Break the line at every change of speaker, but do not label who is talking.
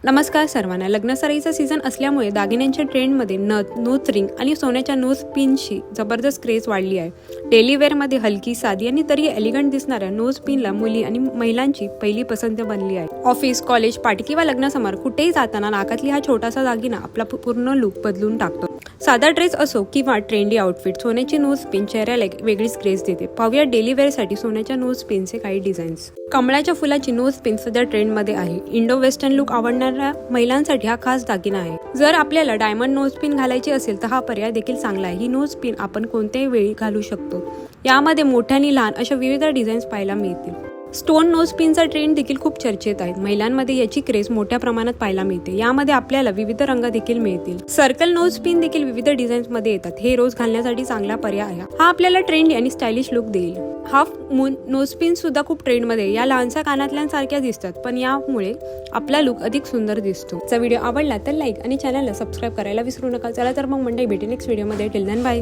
नमस्कार सर्वांना. लग्नसराईचा सीझन असल्यामुळे दागिन्यांच्या ट्रेंडमध्ये नथ, नोज रिंग आणि सोन्याच्या नोज पिनची जबरदस्त क्रेज वाढली आहे. डेली वेअरमध्ये हलकी, साधी आणि तरी एलिगंट दिसणाऱ्या नोज पिनला मुली आणि महिलांची पहिली पसंत बनली आहे. ऑफिस, कॉलेज, पार्टी किंवा लग्नासमार कुठेही जाताना नाकातली हा छोटासा दागिना आपला पूर्ण लुक बदलून टाकतो. साधा ड्रेस असो किंवा ट्रेंडी आउटफिट, सोन्याची नोज पिन चेहऱ्याला एक वेगळीच क्रेज देते. पाहूया डेली वेअरसाठी सोन्याच्या नोज पिनचे काही डिझाईन्स. कमळाच्या फुलाची नोज पिन सध्या ट्रेंडमध्ये आहे. इंडो वेस्टर्न लुक आवडणाऱ्या महिलांसाठी हा खास दागिना आहे. जर आपल्याला डायमंड नोज पिन घालायची असेल तर हा पर्याय देखील चांगला आहे. ही नोज पिन आपण कोणत्याही वेळी घालू शकतो. यामध्ये मोठ्या आणि लहान अशा विविध डिझाईन्स पाहायला मिळतील. स्टोन नोज पिनचा ट्रेंड देखील खूप चर्चेत आहे. महिलांमध्ये याची क्रेज मोठ्या प्रमाणात पाहायला मिळते. यामध्ये आपल्याला विविध रंग देखील मिळतील. सर्कल नोज पिन देखील विविध डिझाईन्स मध्ये येतात. हे रोज घालण्यासाठी चांगला पर्याय आहे. हा आपल्याला ट्रेंडी आणि स्टायलिश लुक देईल. हाफ मून नोज पिन सुद्धा खूप ट्रेंडमध्ये. या लहानशा कानातल्यांसारख्या दिसतात, पण यामुळे आपला लुक अधिक सुंदर दिसतो. जर व्हिडिओ आवडला तर लाईक आणि चॅनलला सबस्क्राईब करायला विसरू नका. चला तर मग मंडळी, भेटेल नेक्स्ट व्हिडिओमध्ये. Till then bye.